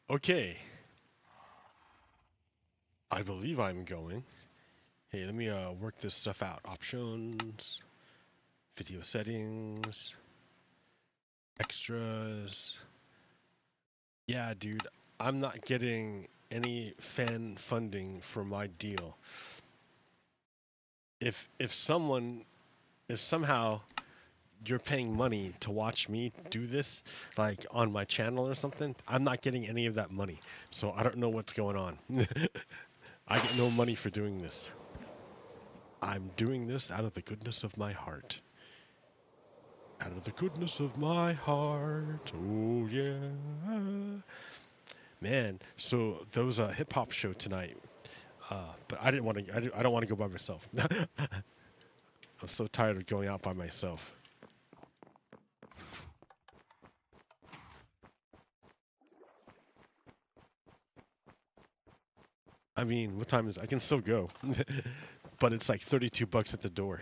Okay. I believe I'm going. Hey, let me work this stuff out. Options, video settings, extras. Yeah, dude, I'm not getting any fan funding for my deal. If somehow you're paying money to watch me do this, like on my channel or something, I'm not getting any of that money. So I don't know what's going on. I get no money for doing this. I'm doing this out of the goodness of my heart. Out of the goodness of my heart. Oh yeah. Man, so there was a hip hop show tonight. But I didn't want to. I don't want to go by myself. I'm so tired of going out by myself. I mean, what time is it? I can still go, but it's like $32 at the door.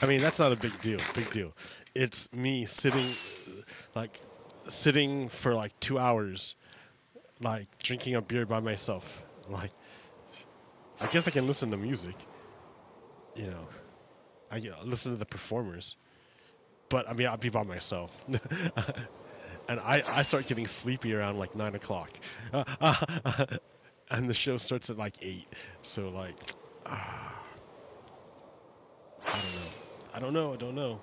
I mean, that's not a big deal. Big deal. It's me sitting for like 2 hours, like drinking a beer by myself. Like, I guess I can listen to music. You know, I listen to the performers. But I mean, I'll be by myself. And I start getting sleepy around like 9 o'clock. And the show starts at like 8. So like, I don't know. I don't know.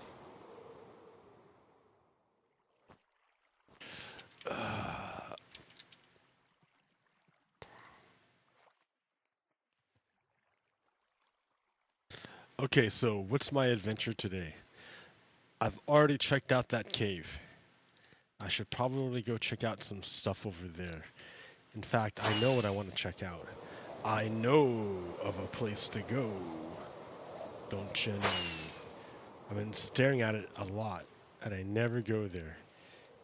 Okay, so what's my adventure today? I've already checked out that cave. I should probably go check out some stuff over there. In fact, I know what I want to check out. I know of a place to go. Don't you know? I've been staring at it a lot, and I never go there.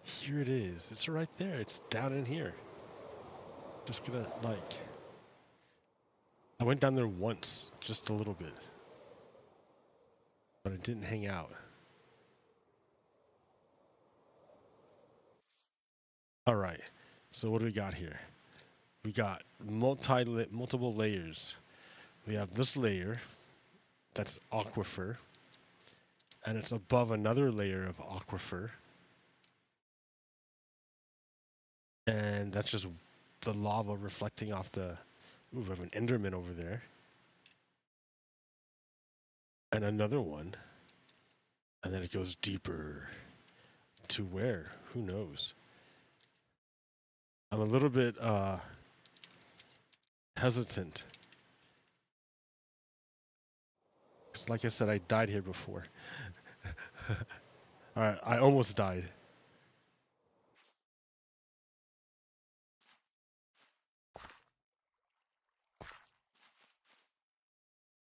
Here it is. It's right there. It's down in here. Just gonna, like... I went down there once, just a little bit. But I didn't hang out. Alright, so what do we got here? We got multiple layers. We have this layer, that's aquifer, and it's above another layer of aquifer. And that's just the lava reflecting off the... Ooh, we have an Enderman over there. And another one. And then it goes deeper. To where? Who knows? I'm a little bit hesitant. Because like I said, I died here before. Alright, I almost died.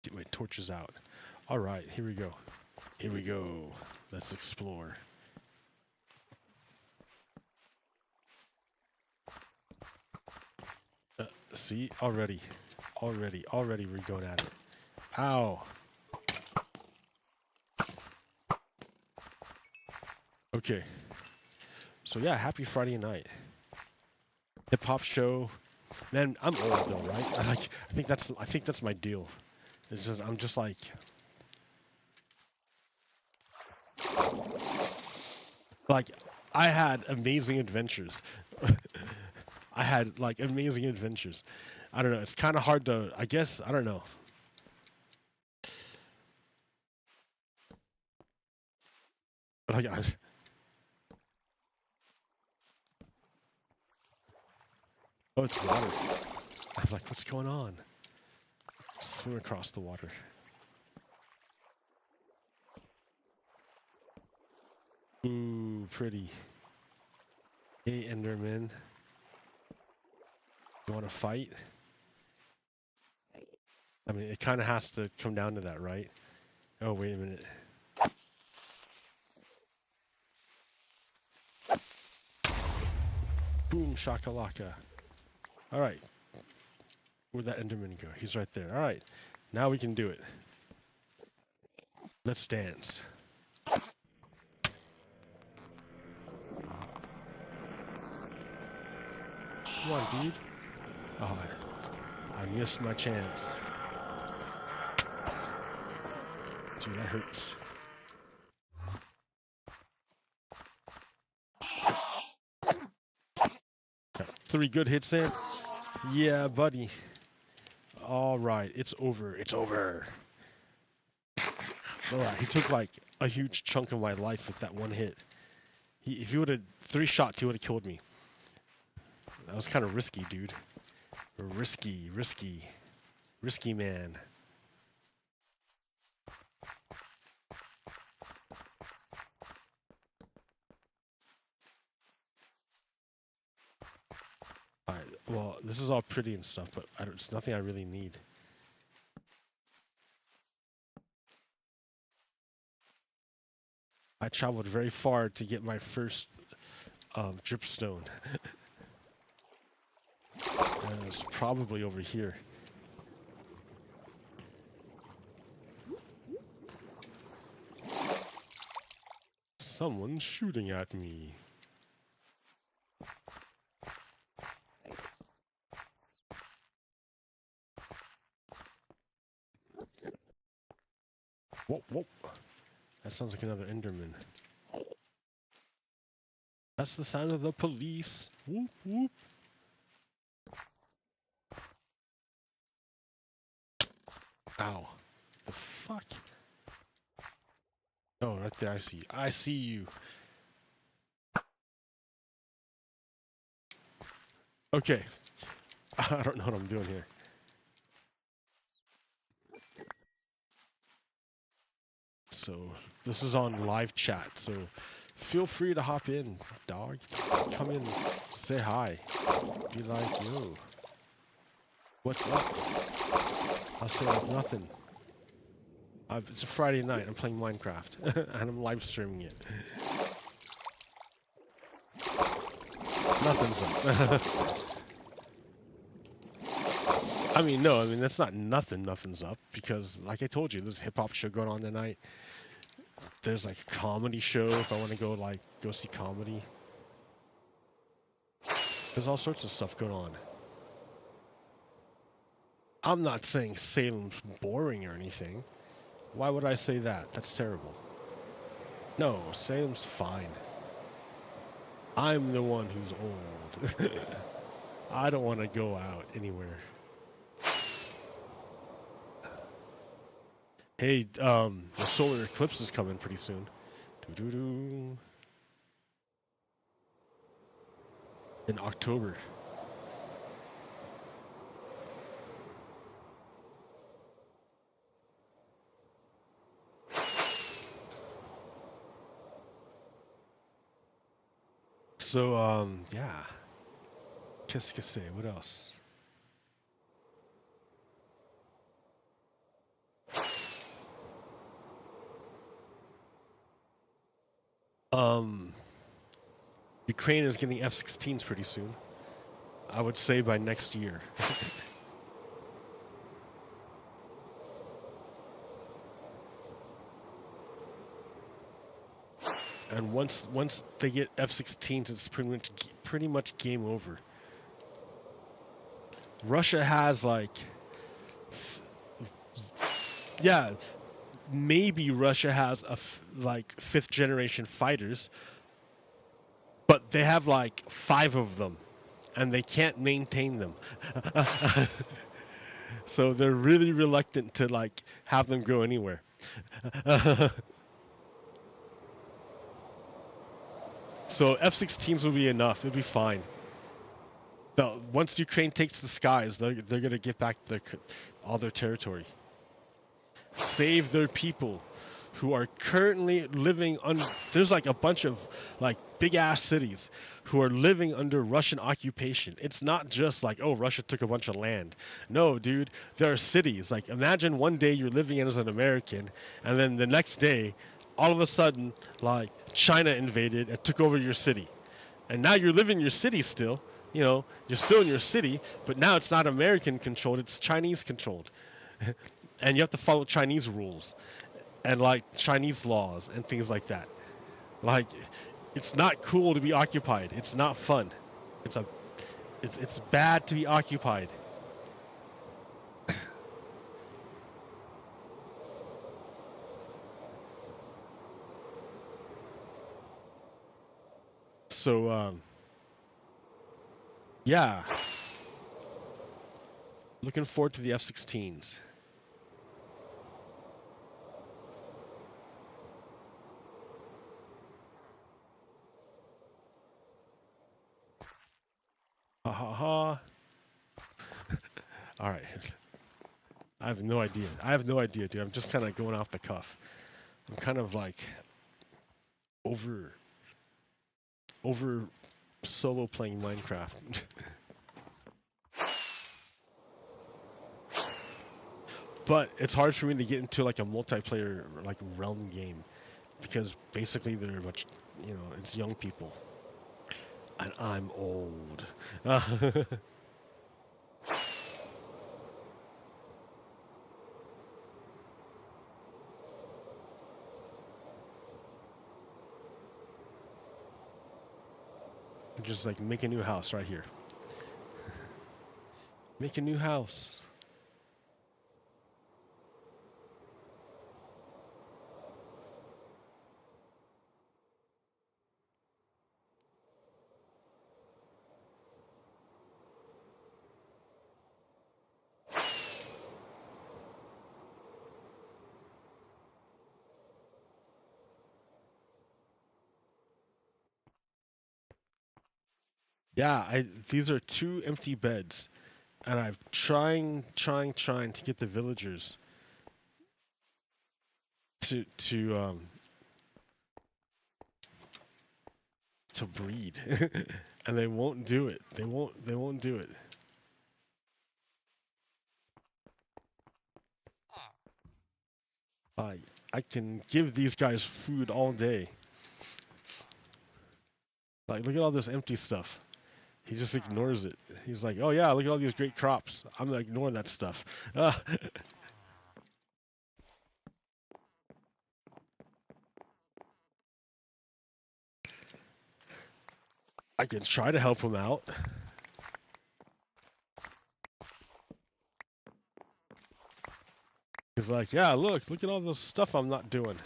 Get my torches out. Alright, here we go. Here we go. Let's explore. See? Already we're going at it. Ow! Okay. So yeah, happy Friday night. Hip hop show. Man, I'm old though, right? I think that's my deal. It's just I'm just like I had amazing adventures. I had like amazing adventures. I don't know. It's kind of hard to. I guess I don't know. Like oh, it's water. I'm like, what's going on? Swim across the water. Ooh, pretty. Hey, Enderman. You want to fight? I mean, it kind of has to come down to that, right? Oh, wait a minute. Boom, shakalaka. Alright. Where'd that Enderman go? He's right there. Alright. Now we can do it. Let's dance. Come on, dude. Oh, I missed my chance. Dude, that hurts. Got 3 good hits in. Yeah, buddy. All right, it's over. It's over. All right, he took like a huge chunk of my life with that one hit. If he would have 3 shots, he would have killed me. That was kind of risky, dude. Risky man. Alright, well, this is all pretty and stuff, but it's nothing I really need. I traveled very far to get my first dripstone. And it's probably over here. Someone's shooting at me. Whoa, whoa. That sounds like another Enderman. That's the sound of the police. Whoop, whoop. Ow. The fuck? Oh, right there, I see you. I see you. Okay. I don't know what I'm doing here. So, this is on live chat, so feel free to hop in, dog. Come in, say hi. Be like, yo. What's up? I'll say like nothing. It's a Friday night, I'm playing Minecraft, and I'm live streaming it. Nothing's up. I mean, that's not nothing's up, because like I told you, there's a hip-hop show going on tonight. There's like a comedy show if I want to go see comedy. There's all sorts of stuff going on. I'm not saying Salem's boring or anything. Why would I say that? That's terrible. No, Salem's fine. I'm the one who's old. I don't want to go out anywhere. Hey, the solar eclipse is coming pretty soon. Doo-doo-doo. In October. So, yeah. Qu'est-ce que c'est? What else? Ukraine is getting F-16s pretty soon. I would say by next year. And once they get F-16s, it's pretty much game over. Russia has like, yeah, maybe Russia has like 5th generation fighters, but they have like 5 of them, and they can't maintain them. So they're really reluctant to like have them go anywhere. So F-16s will be enough. It'll be fine. Once Ukraine takes the skies, they're gonna get back all their territory. Save their people who are currently living on. There's like a bunch of like big ass cities who are living under Russian occupation. It's not just like, oh, Russia took a bunch of land. No, dude, there are cities. Like, imagine one day you're living in as an American, and then the next day, all of a sudden, like, China invaded and took over your city. And now you're living in your city still. You know, you're still in your city, but now it's not American controlled, it's Chinese controlled. And you have to follow Chinese rules and like Chinese laws and things like that. Like, it's not cool to be occupied. It's not fun. It's bad to be occupied. So yeah, looking forward to the F-16s. Ha ha ha. All right. I have no idea. I have no idea, dude. I'm just kind of going off the cuff. I'm kind of like over solo playing Minecraft. But it's hard for me to get into like a multiplayer like realm game because basically they're much, you know, it's young people. And I'm old. Just like make a new house right here. Make a new house. Yeah, these are 2 empty beds, and I'm trying to get the villagers to breed, and they won't do it. They won't do it. I can give these guys food all day. Like, look at all this empty stuff. He just ignores it. He's like, oh yeah, look at all these great crops. I'm gonna ignore that stuff. I can try to help him out. He's like, yeah, look at all this stuff I'm not doing.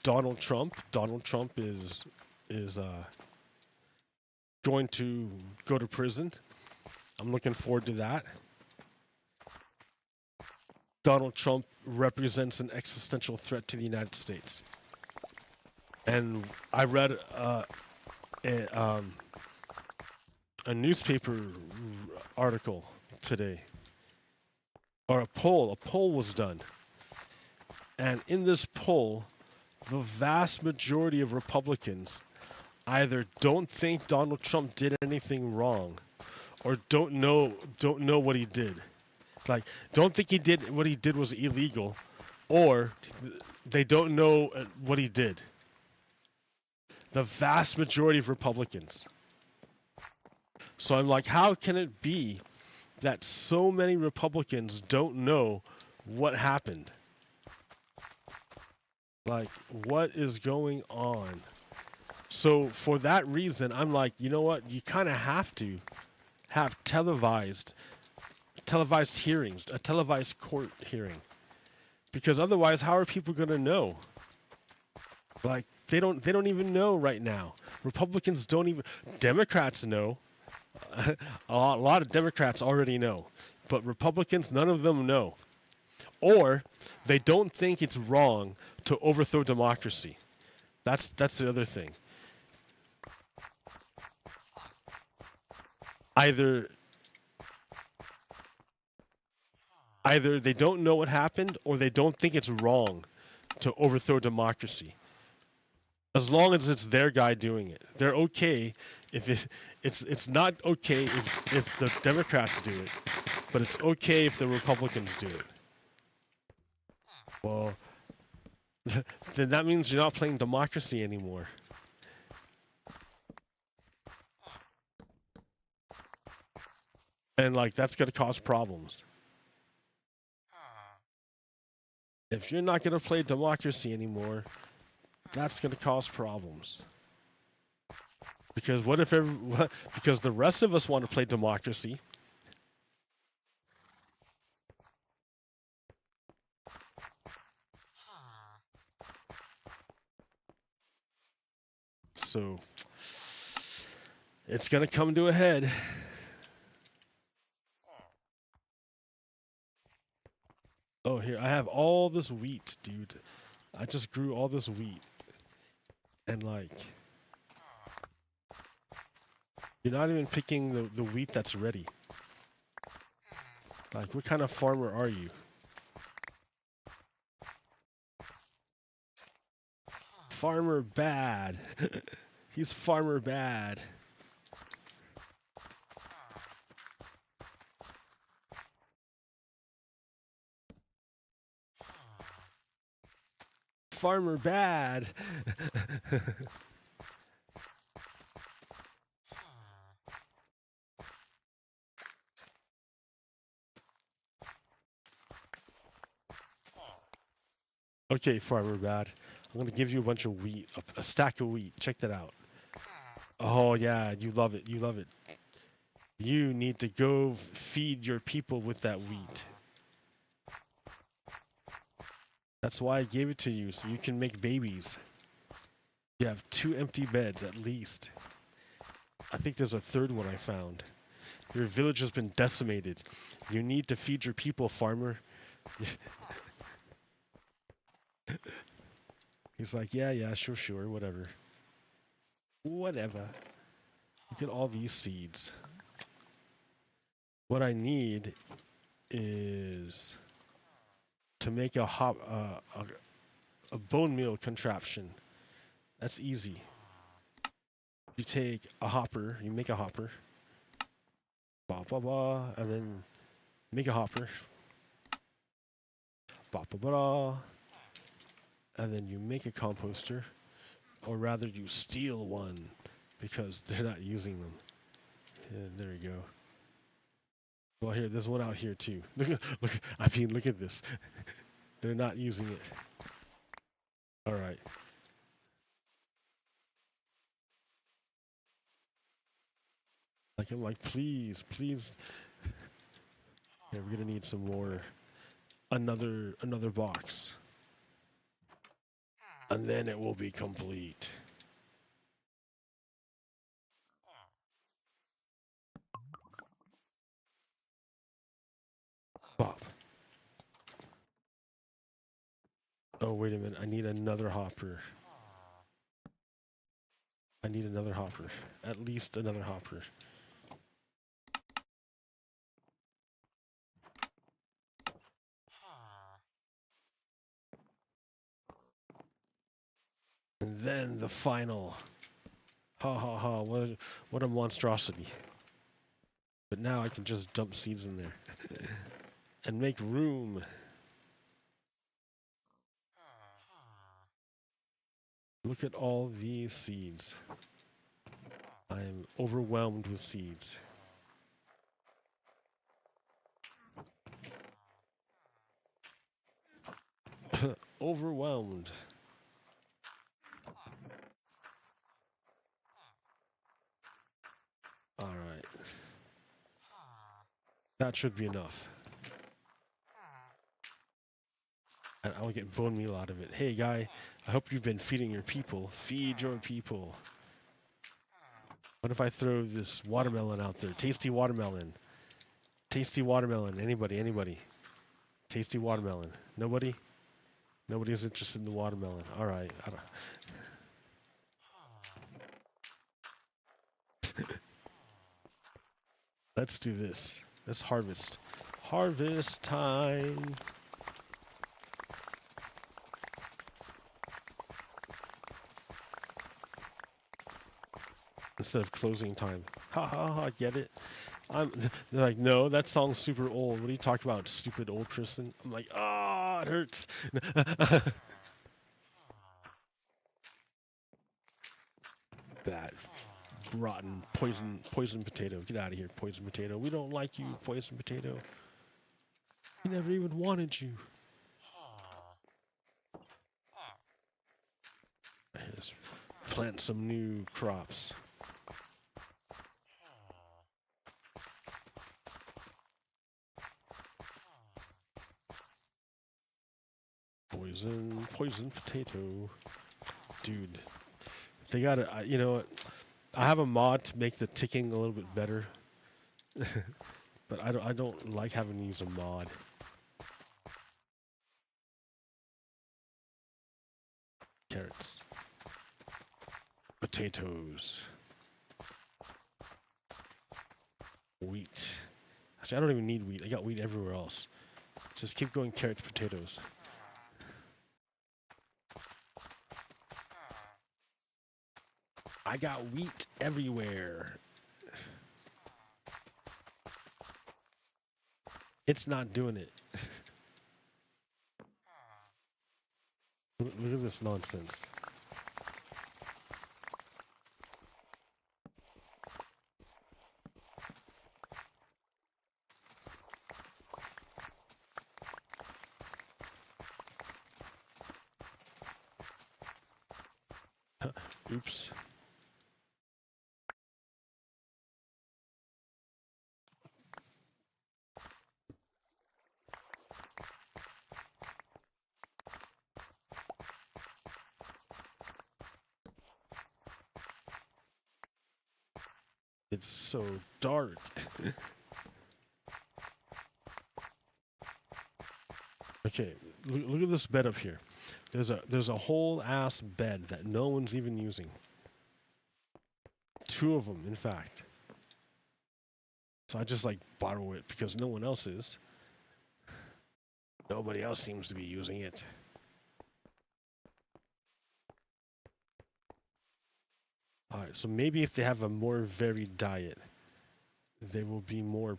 Donald Trump is going to go to prison. I'm looking forward to that. Donald Trump represents an existential threat to the United States. And I read a newspaper article today, or a poll was done. And in this poll, the vast majority of Republicans either don't think Donald Trump did anything wrong or don't know what he did. Like, don't think what he did was illegal, or they don't know what he did. The vast majority of Republicans. So I'm like, how can it be that so many Republicans don't know what happened? Like, what is going on? So for that reason, I'm like, you know what? You kind of have to have televised hearings, a televised court hearing. Because otherwise, how are people going to know? Like, they don't even know right now. Republicans don't even, Democrats know. A lot of Democrats already know. But Republicans, none of them know. Or they don't think it's wrong to overthrow democracy. That's the other thing. Either they don't know what happened, or they don't think it's wrong to overthrow democracy. As long as it's their guy doing it, they're okay. If it's not okay if the Democrats do it, but it's okay if the Republicans do it. Well, then that means you're not playing democracy anymore. And like, that's gonna cause problems. If you're not going to play democracy anymore, that's going to cause problems. Because what if because the rest of us want to play democracy. So it's going to come to a head. Oh, here, I have all this wheat, dude. I just grew all this wheat. And like, you're not even picking the wheat that's ready. Like, what kind of farmer are you? Farmer bad. He's farmer bad. Farmer bad. Okay, farmer bad. I'm gonna give you a bunch of wheat, a stack of wheat. Check that out. Oh yeah, you love it. You love it. You need to go feed your people with that wheat. That's why I gave it to you, so you can make babies. You have 2 empty beds at least. I think there's a third one I found. Your village has been decimated. You need to feed your people, farmer. He's like, yeah, sure, whatever. Whatever. Look at all these seeds. What I need is to make a bone meal contraption. That's easy. You take a hopper, you make a hopper, blah blah blah, and then make a hopper, blah blah blah, and then you make a composter, or rather you steal one because they're not using them. And there you go. Well, here, there's one out here too. Look, I mean, look at this. They're not using it. All right. Like, I'm like, please. Yeah, we're gonna need some more. Another box. And then it will be complete. Bop. Oh, wait a minute. I need another hopper. I need another hopper. At least another hopper. And then the final. Ha, what a monstrosity. But now I can just dump seeds in there. And make room. Look at all these seeds. I'm overwhelmed with seeds. Overwhelmed. Alright. That should be enough. And I'll get bone meal out of it. Hey guy, I hope you've been feeding your people. Feed your people. What if I throw this watermelon out there? Tasty watermelon. Tasty watermelon. Anybody. Tasty watermelon. Nobody? Nobody's interested in the watermelon. Alright. Let's do this. Let's harvest. Harvest time. Instead of closing time. Ha, get it? They're like, no, that song's super old. What are you talking about, stupid old person? I'm like, ah, it hurts. Bad, rotten, poison potato. Get out of here, poison potato. We don't like you, poison potato. We never even wanted you. Let's plant some new crops. Poison potato. Dude, they gotta, you know what? I have a mod to make the ticking a little bit better. But I don't like having to use a mod. Carrots. Potatoes. Wheat. Actually, I don't even need wheat. I got wheat everywhere else. Just keep going carrots, potatoes. I got wheat everywhere. It's not doing it. Look at this nonsense. Oops. It's so dark. Okay, look at this bed up here. There's a whole ass bed that no one's even using. 2 of them, in fact. So I just like borrow it because no one else is. Nobody else seems to be using it. Alright, so maybe if they have a more varied diet, they will be more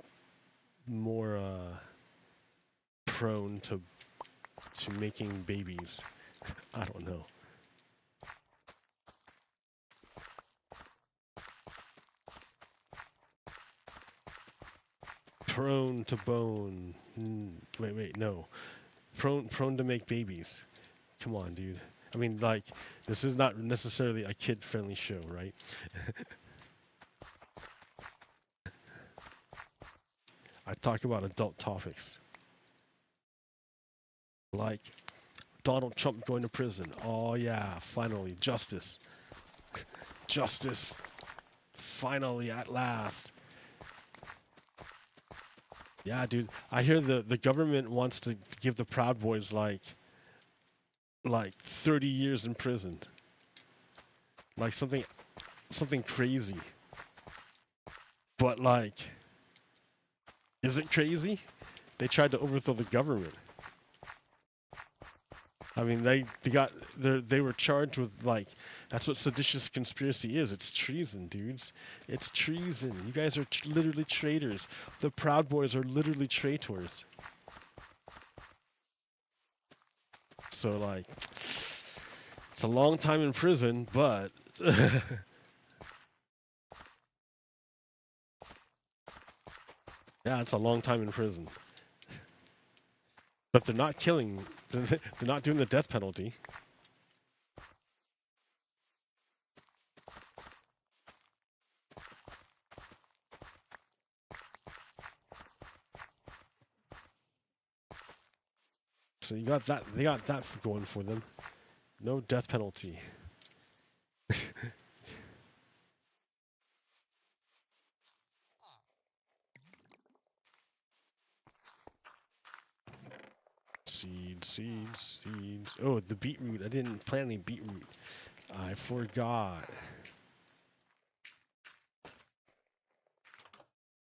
prone to making babies. I don't know. Prone to bone. Wait, no. Prone to make babies. Come on, dude. I mean, like, this is not necessarily a kid-friendly show, right? I talk about adult topics. Like Donald Trump going to prison. Oh yeah, finally, justice. Justice. Finally, at last. Yeah, dude. I hear the government wants to give the Proud Boys like 30 years in prison. Like something crazy. But like, is it crazy? They tried to overthrow the government. I mean, they were charged with, like, that's what seditious conspiracy is. It's treason, dudes. It's treason. You guys are literally traitors. The Proud Boys are literally traitors. So, like, it's a long time in prison, but yeah, it's a long time in prison. But they're not killing. They're not doing the death penalty. So you got that. They got that going for them. No death penalty. Seeds. Oh, the beetroot. I didn't plant any beetroot. I forgot.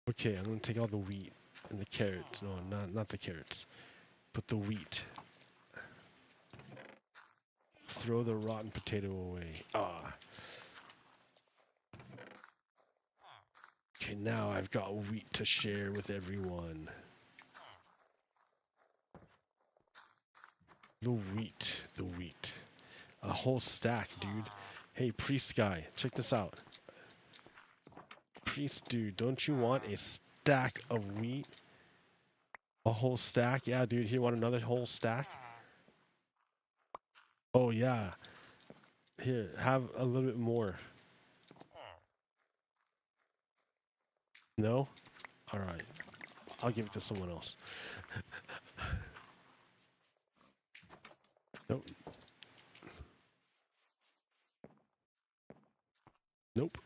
Okay, I'm gonna take all the wheat and the carrots. No, not the carrots, but the wheat. Throw the rotten potato away. Ah. Okay, now I've got wheat to share with everyone. The wheat. A whole stack, dude. Hey, priest guy, check this out. Priest dude, don't you want a stack of wheat? A whole stack? Yeah, dude, you want another whole stack? Oh, yeah. Here, have a little bit more. No? Alright. I'll give it to someone else. Nope. Nope.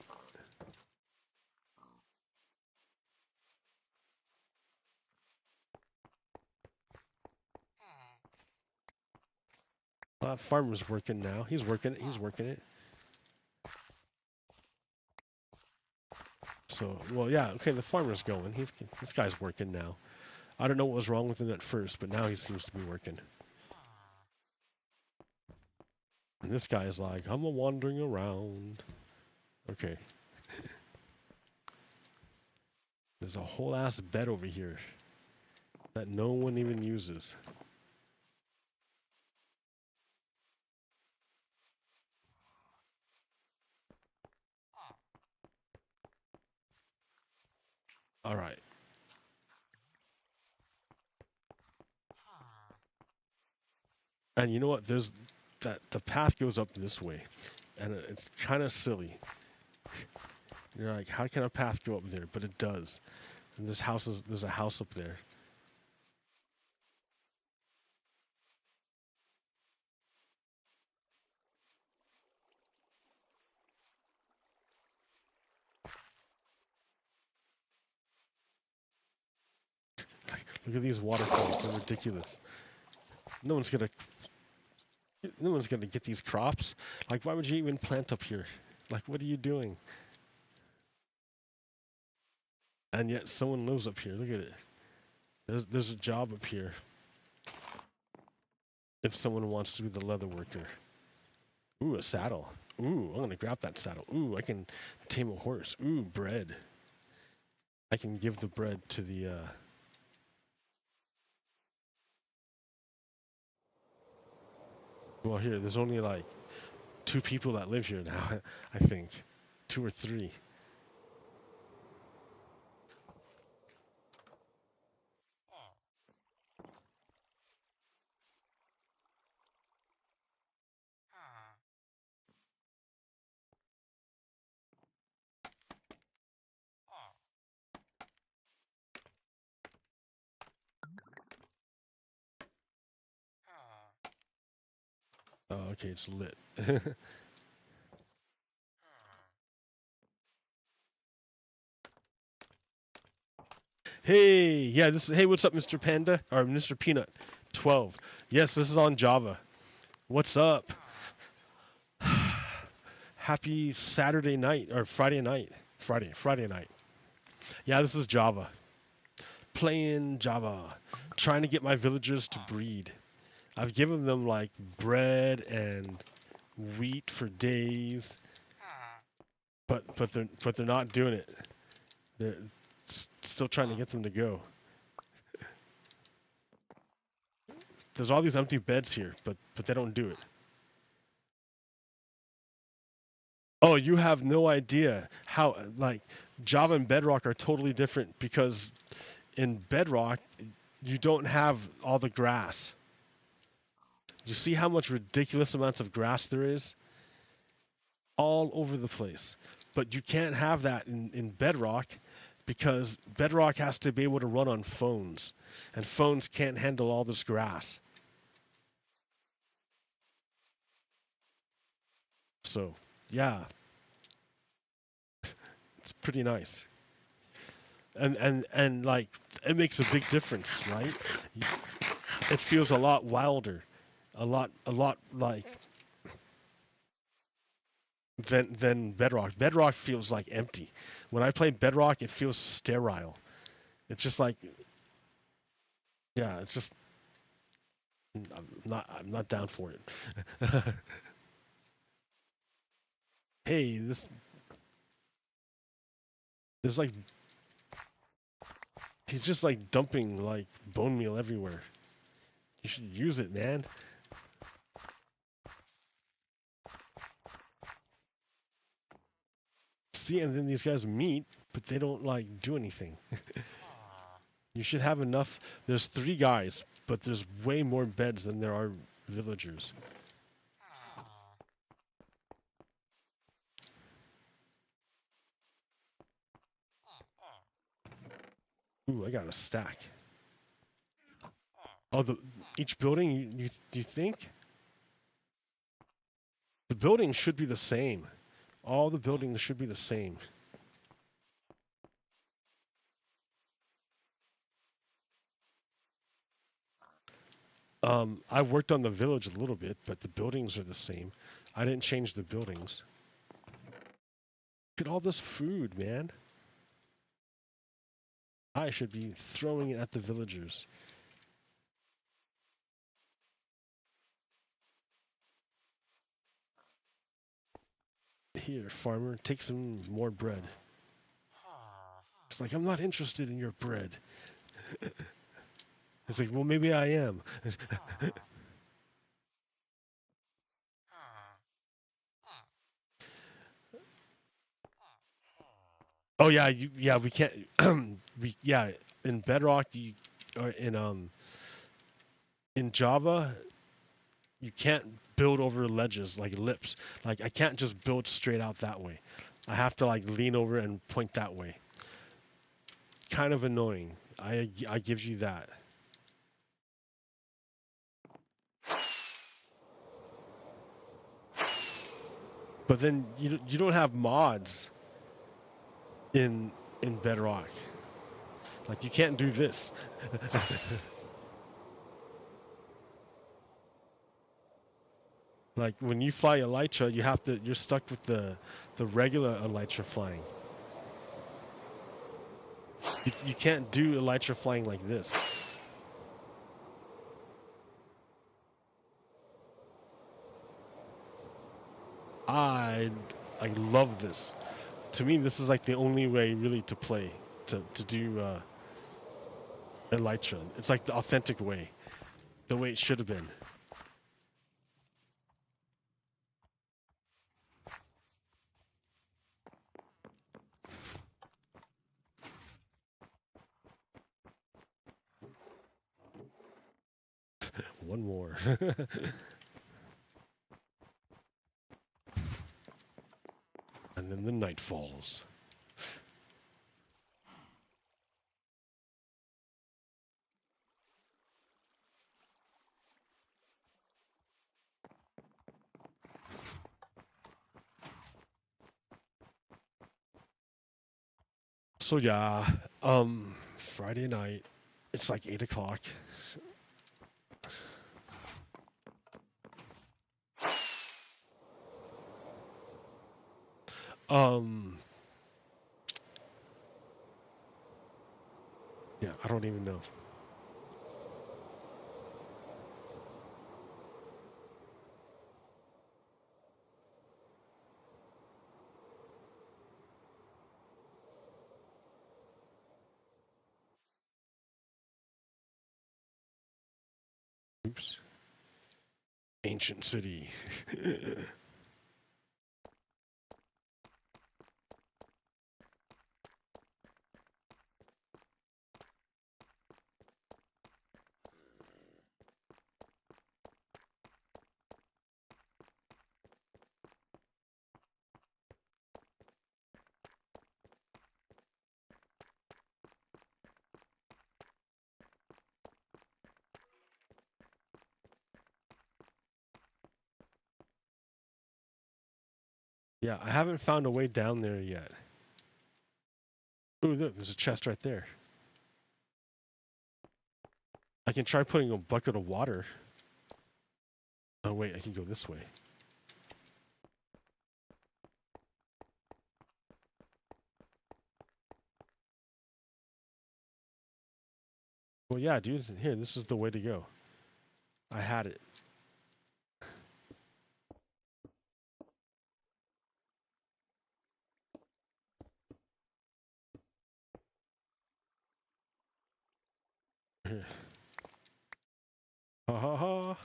Farmer's working now. He's working it. He's working it. So, well, yeah, okay, the farmer's going. This guy's working now. I don't know what was wrong with him at first, but now he seems to be working. And this guy is like, I'm a wandering around. Okay. There's a whole ass bed over here that no one even uses. All right. And you know what? There's the path goes up this way, and it's kind of silly. You're like, how can a path go up there? But it does. And there's a house up there. Look at these waterfalls. They're ridiculous. No one's gonna get these crops. Like, why would you even plant up here? Like, what are you doing? And yet someone lives up here. Look at it. There's a job up here. If someone wants to be the leather worker. Ooh, a saddle. Ooh, I'm gonna grab that saddle. Ooh, I can tame a horse. Ooh, bread. I can give the bread to the well, here, there's only like 2 people that live here now, I think. 2 or 3. Oh, okay, it's lit. Hey, yeah, hey, what's up, Mr. Panda? Or Mr. Peanut 12. Yes, this is on Java. What's up? Happy Saturday night or Friday night. Friday night. Yeah, this is Java. Playing Java. Trying to get my villagers to breed. I've given them like bread and wheat for days. But they're not doing it. They're still trying to get them to go. There's all these empty beds here, but they don't do it. Oh, you have no idea how, like, Java and Bedrock are totally different because in Bedrock, you don't have all the grass. You see how much ridiculous amounts of grass there is? All over the place. But you can't have that in Bedrock because Bedrock has to be able to run on phones. And phones can't handle all this grass. So, yeah. It's pretty nice. And like, it makes a big difference, right? It feels a lot wilder. A lot like than Bedrock. Bedrock feels like empty. When I play Bedrock, it feels sterile. It's just like, yeah, it's just I'm not down for it. Hey, there's like he's just like dumping like bone meal everywhere. You should use it, man. See, and then these guys meet, but they don't like do anything. You should have enough. There's 3 guys, but there's way more beds than there are villagers. Ooh, I got a stack. Oh, each building, you think? The buildings should be the same. All the buildings should be the same. I worked on the village a little bit, but the buildings are the same. I didn't change the buildings. Look at all this food, man. I should be throwing it at the villagers. Here, farmer, take some more bread. It's like, I'm not interested in your bread. It's like, well, maybe I am. Oh yeah, yeah, we can't. Yeah, in Bedrock, or in Java, you can't build over ledges like ellipse. Like I can't just build straight out that way. I have to like lean over and point that way. Kind of annoying. I give you that. But then you don't have mods in Bedrock. Like you can't do this. Like when you fly Elytra, you're stuck with the regular Elytra flying. You can't do Elytra flying like this. I love this. To me, this is like the only way really to play to do Elytra. It's like the authentic way, the way it should have been. One more. And then the night falls. So yeah, Friday night, it's like 8 o'clock. Yeah, I don't even know. Oops. Ancient city. Yeah, I haven't found a way down there yet. Ooh, look, there's a chest right there. I can try putting a bucket of water. Oh wait, I can go this way. Well, yeah, dude. Here, this is the way to go. I had it. Here. Ha ha ha.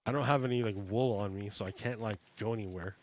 I don't have any like wool on me, so I can't like go anywhere.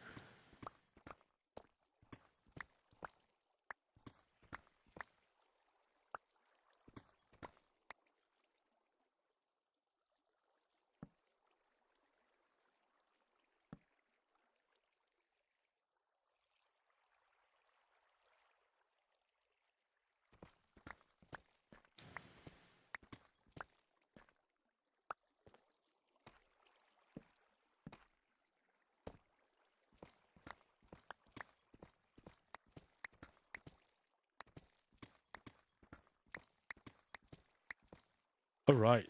All right,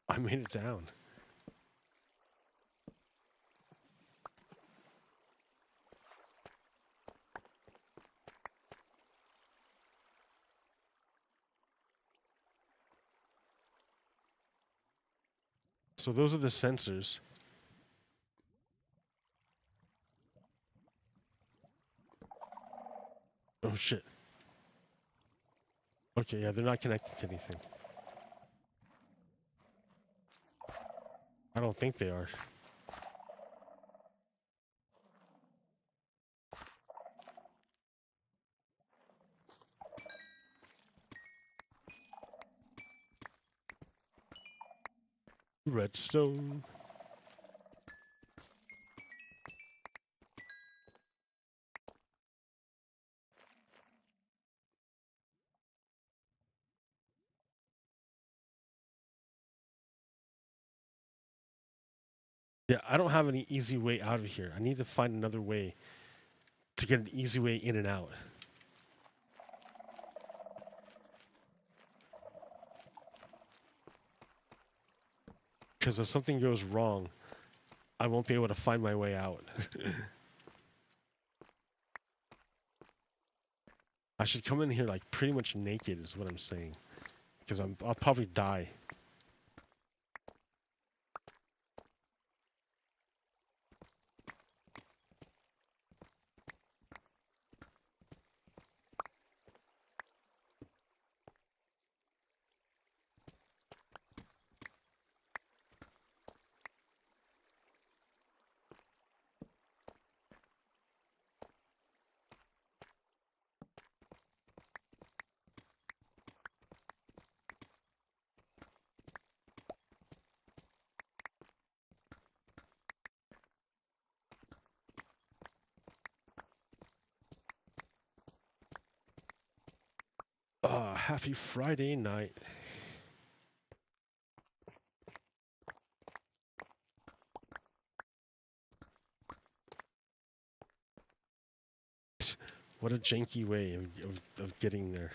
I made it down. So those are the sensors. Oh shit. Okay, yeah, they're not connected to anything. I don't think they are. Redstone. Yeah, I don't have any easy way out of here. I need to find another way to get an easy way in and out. Because if something goes wrong, I won't be able to find my way out. I should come in here like pretty much naked is what I'm saying. Because I'll probably die. Happy Friday night. What a janky way of getting there.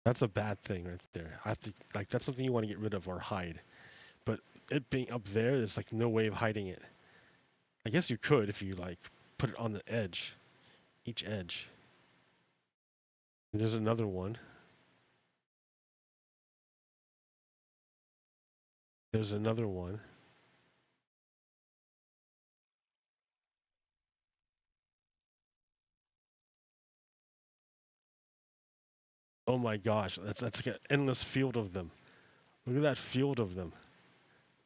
That's a bad thing right there. I have to, like, that's something you want to get rid of or hide. But it being up there, there's like no way of hiding it. I guess you could if you like put it on the edge, each edge. And there's another one. There's another one. Oh my gosh, that's like an endless field of them. Look at that field of them.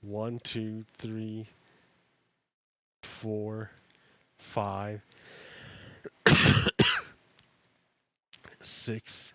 1, 2, 3, 4, 5, 6.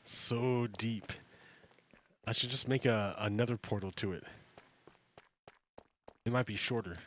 So deep. I should just make another portal to it. It might be shorter.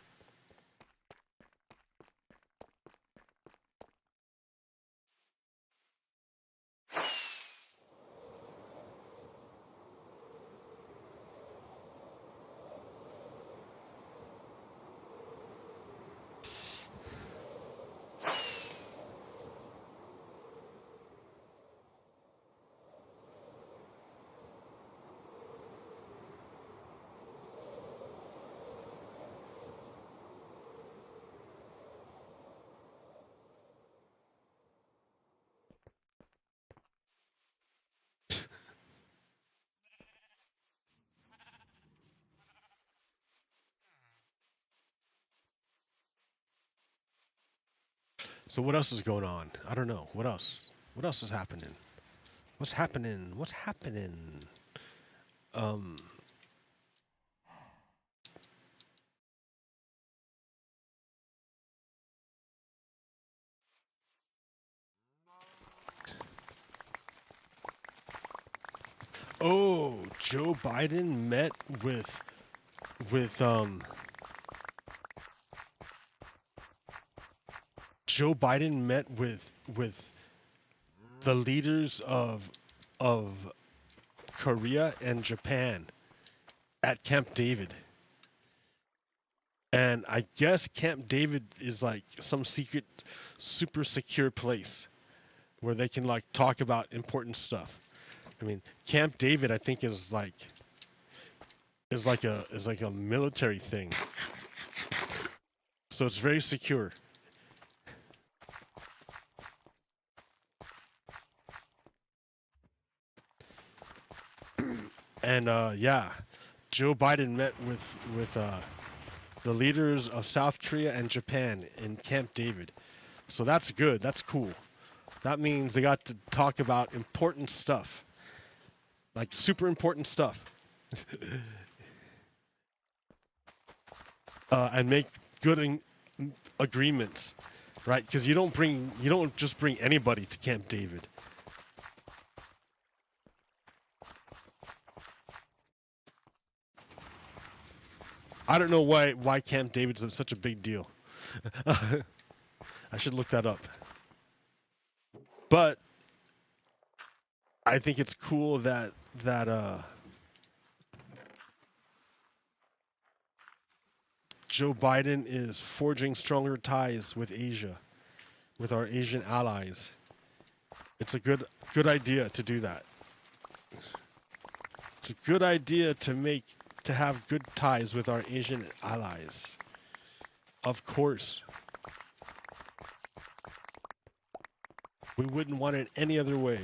So what else is going on? I don't know. What else? What else is happening? What's happening? What's happening? Um. Oh, Joe Biden met with Joe Biden met with the leaders of Korea and Japan at Camp David. And I guess Camp David is like some secret, super secure place where they can like talk about important stuff. I mean, Camp David, I think, is like a military thing, so it's very secure. And yeah, Joe Biden met with the leaders of South Korea and Japan in Camp David, so that's good. That's cool. That means they got to talk about important stuff, like super important stuff. And make good agreements, right? Because you don't just bring anybody to Camp David. I don't know why Camp David's such a big deal. I should look that up. But I think it's cool that Joe Biden is forging stronger ties with Asia, with our Asian allies. It's a good idea to do that. It's a good idea to have good ties with our Asian allies. Of course. We wouldn't want it any other way.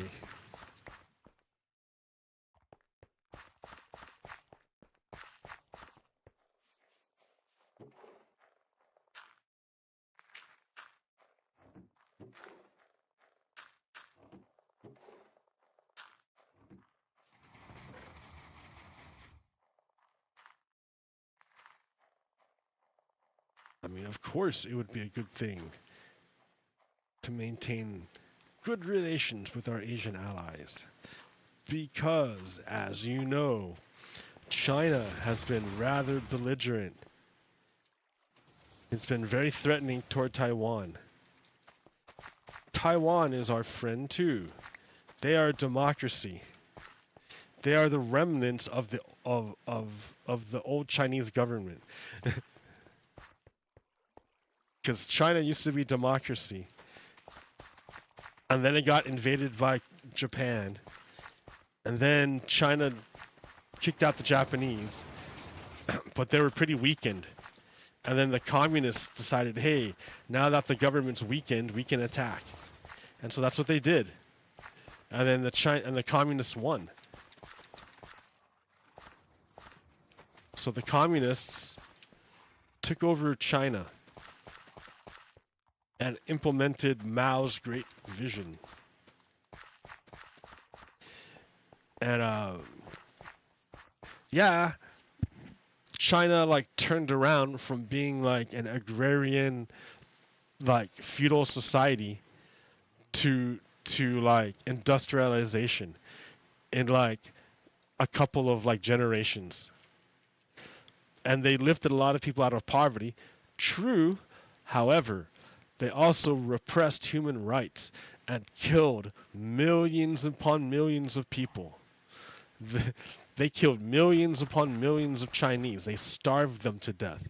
I mean, of course it would be a good thing to maintain good relations with our Asian allies. Because, as you know, China has been rather belligerent. It's been very threatening toward Taiwan. Taiwan is our friend too. They are a democracy. They are the remnants of the old Chinese government. Because China used to be democracy. And then it got invaded by Japan. And then China kicked out the Japanese. But they were pretty weakened. And then the communists decided, hey, now that the government's weakened, we can attack. And so that's what they did. And then the communists won. So the communists took over China and implemented Mao's great vision. And yeah, China like turned around from being like an agrarian, like feudal society to to like industrialization in like a couple of like generations. And they lifted a lot of people out of poverty. True, however, they also repressed human rights and killed millions upon millions of people. They killed millions upon millions of Chinese. They starved them to death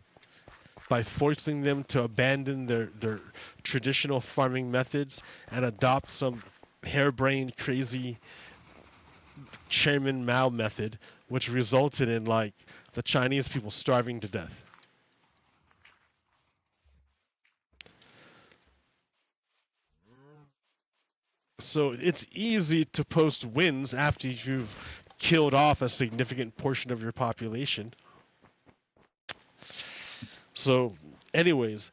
by forcing them to abandon their traditional farming methods and adopt some harebrained, crazy Chairman Mao method, which resulted in like the Chinese people starving to death. So it's easy to post wins after you've killed off a significant portion of your population. So, anyways,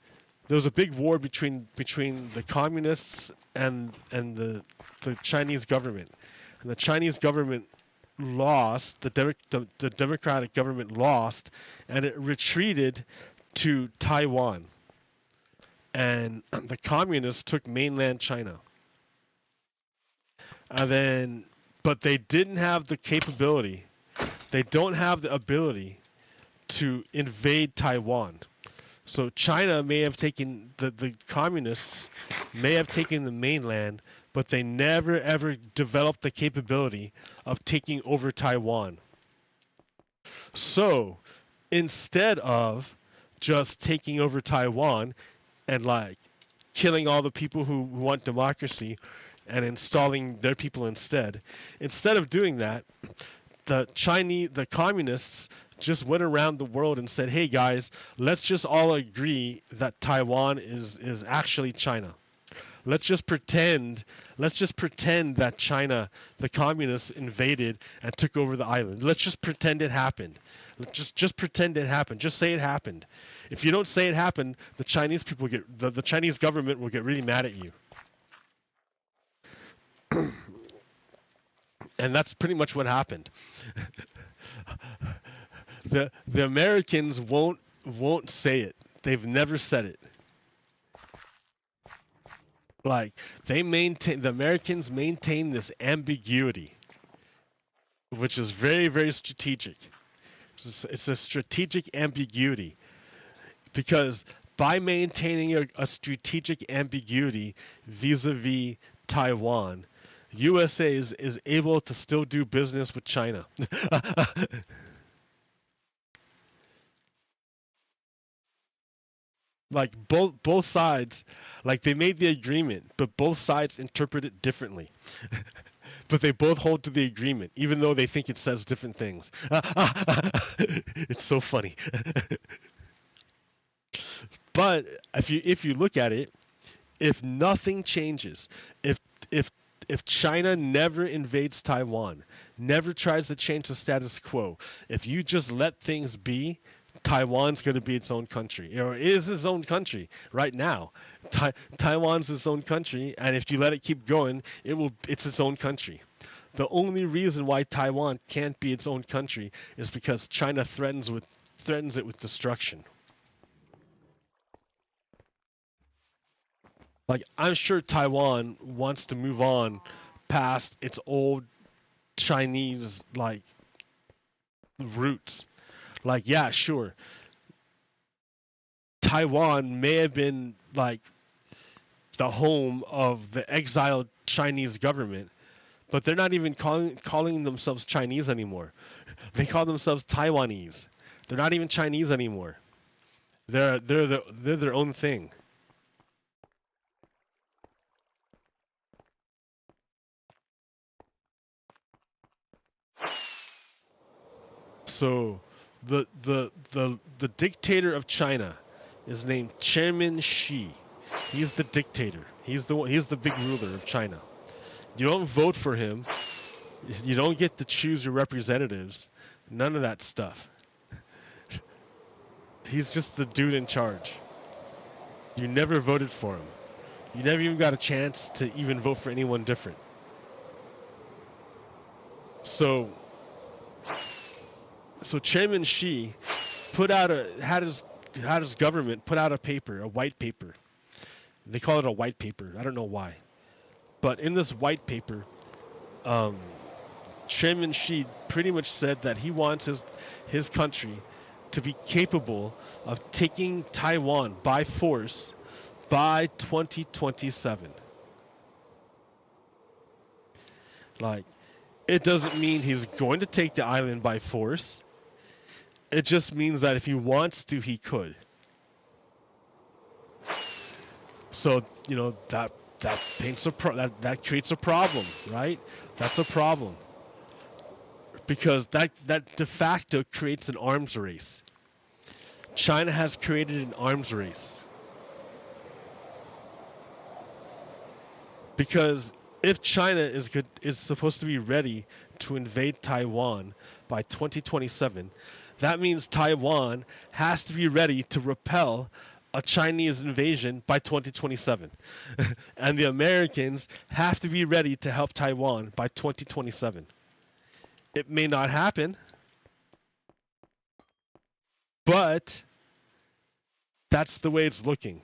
there was a big war between the communists and the Chinese government, and the Chinese government lost. The democratic government lost, and it retreated to Taiwan, and the communists took mainland China. And then, but they didn't have the capability. They don't have the ability to invade Taiwan. So China may have taken, the communists may have taken the mainland, but they never ever developed the capability of taking over Taiwan. So instead of just taking over Taiwan and like killing all the people who want democracy and installing their people instead of doing that, the communists just went around the world and said, hey guys, let's just all agree that Taiwan is actually China. Let's just pretend that China, the communists, invaded and took over the island. Let's just pretend it happened. Just pretend it happened. Just say it happened. If you don't say it happened, the Chinese people the Chinese government will get really mad at you. And that's pretty much what happened. The Americans won't say it. They've never said it. Like the Americans maintain this ambiguity, which is very, very strategic. It's a strategic ambiguity, because by maintaining a strategic ambiguity vis-a-vis Taiwan, USA is able to still do business with China. Like both sides, like they made the agreement, but both sides interpret it differently. But they both hold to the agreement, even though they think it says different things. It's so funny. But if you look at it, if nothing changes, if China never invades Taiwan, never tries to change the status quo, if you just let things be, Taiwan's going to be its own country, or it is its own country right now. Taiwan's its own country, and if you let it keep going, it's its own country. The only reason why Taiwan can't be its own country is because China threatens it with destruction. Like, I'm sure Taiwan wants to move on past its old Chinese like roots. Like, yeah, sure. Taiwan may have been like the home of the exiled Chinese government, but they're not even calling themselves Chinese anymore. They call themselves Taiwanese. They're not even Chinese anymore. They're their own thing. So the dictator of China is named Chairman Xi. He's the dictator. He's the big ruler of China. You don't vote for him. You don't get to choose your representatives. None of that stuff. He's just the dude in charge. You never voted for him. You never even got a chance to even vote for anyone different. So Chairman Xi had his government put out a paper, a white paper. They call it a white paper. I don't know why. But in this white paper, um, Chairman Xi pretty much said that he wants his country to be capable of taking Taiwan by force by 2027. Like, it doesn't mean he's going to take the island by force. It just means that if he wants to, he could. So, you know, that paints that creates a problem, right? That's a problem. Because that de facto creates an arms race. China has created an arms race. Because if China is supposed to be ready to invade Taiwan by 2027, that means Taiwan has to be ready to repel a Chinese invasion by 2027. And the Americans have to be ready to help Taiwan by 2027. It may not happen, but that's the way it's looking.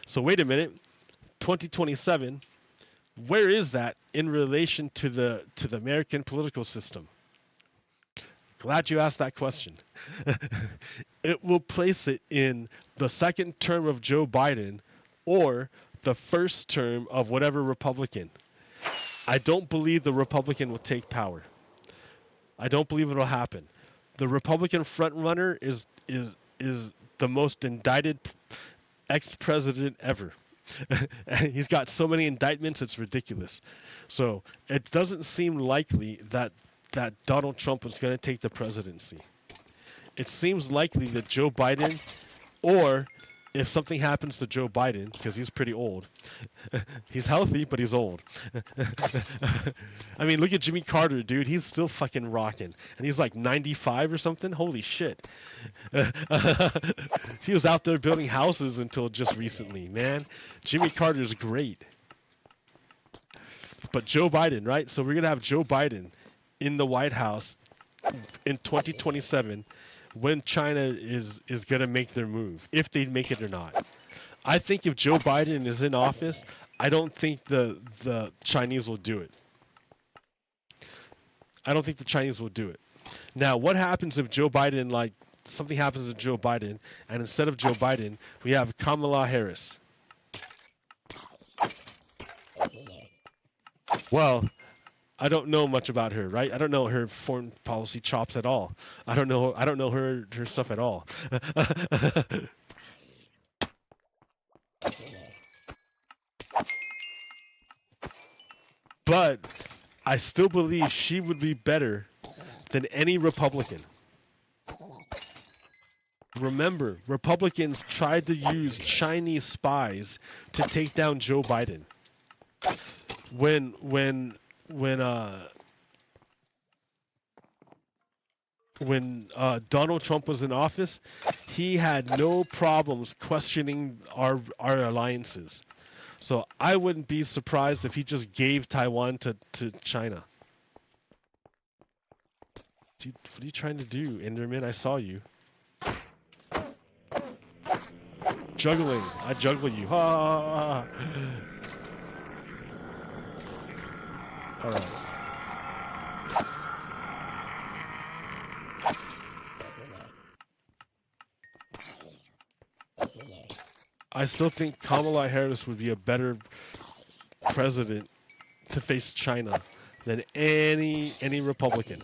So wait a minute, 2027, where is that in relation to the American political system? Glad you asked that question. It will place it in the second term of Joe Biden or the first term of whatever Republican. I don't believe the Republican will take power. I don't believe it'll happen. The Republican frontrunner is the most indicted ex-president ever. He's got so many indictments, it's ridiculous. So it doesn't seem likely that Donald Trump is going to take the presidency. It seems likely that Joe Biden, or if something happens to Joe Biden, because he's pretty old, he's healthy, but he's old. I mean, look at Jimmy Carter, dude. He's still fucking rocking. And he's like 95 or something. Holy shit. He was out there building houses until just recently, man. Jimmy Carter's great. But Joe Biden, right? So we're going to have Joe Biden in the White House in 2027 when China is going to make their move, if they make it or not. I think if Joe Biden is in office, I don't think the Chinese will do it. I don't think the Chinese will do it. Now, what happens if Joe Biden, like, something happens to Joe Biden, and instead of Joe Biden, we have Kamala Harris? Well, I don't know much about her, right? I don't know her foreign policy chops at all. I don't know her stuff at all. But I still believe she would be better than any Republican. Remember, Republicans tried to use Chinese spies to take down Joe Biden. When Donald Trump was in office, he had no problems questioning our alliances. So I wouldn't be surprised if he just gave Taiwan to China. Dude, what are you trying to do, Enderman? I saw you. Juggling. I juggle you. Ha! Alright. I still think Kamala Harris would be a better president to face China than any Republican.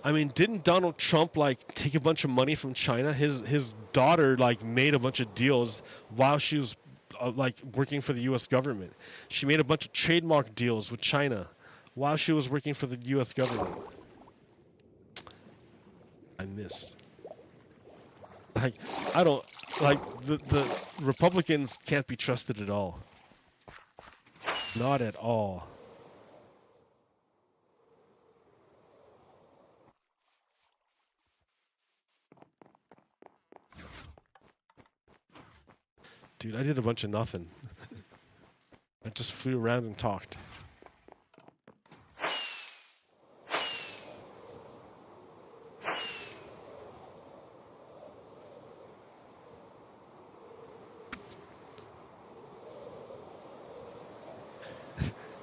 I mean, didn't Donald Trump like take a bunch of money from China? His daughter like made a bunch of deals while she was like working for the U.S. government. She made a bunch of trademark deals with China while she was working for the U.S. government. I missed. Like, I don't like the Republicans can't be trusted at all. Not at all. Dude, I did a bunch of nothing. I just flew around and talked.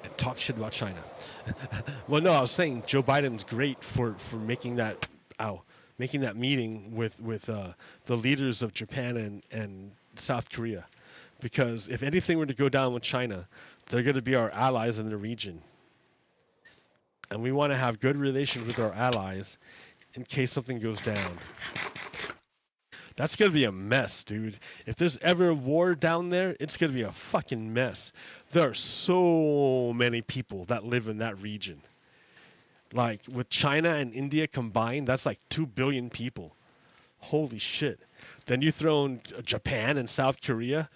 And talk shit about China. Well, no, I was saying Joe Biden's great for making that, making that meeting with the leaders of Japan and South Korea. Because if anything were to go down with China, they're going to be our allies in the region. And we want to have good relations with our allies in case something goes down. That's going to be a mess, dude. If there's ever a war down there, it's going to be a fucking mess. There are so many people that live in that region. Like, with China and India combined, that's like 2 billion people. Holy shit. Then you throw in Japan and South Korea.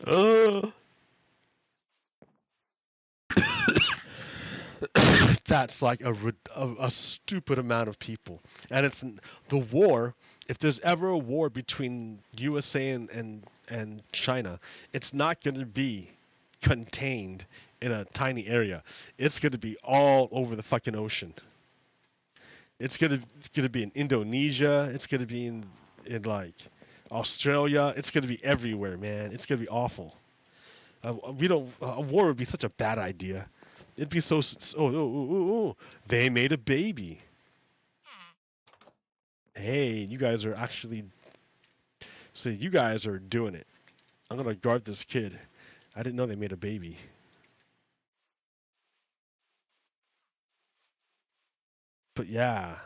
That's like a stupid amount of people. And it's the war. If there's ever a war between USA and China, it's not going to be contained in a tiny area. It's going to be all over the fucking ocean. It's going to be in Indonesia. It's going to be in like Australia. It's going to be everywhere, man. It's going to be awful. A war would be such a bad idea. It'd be so. They made a baby. Hey, you guys are actually. So you guys are doing it. I'm gonna guard this kid. I didn't know they made a baby. But yeah.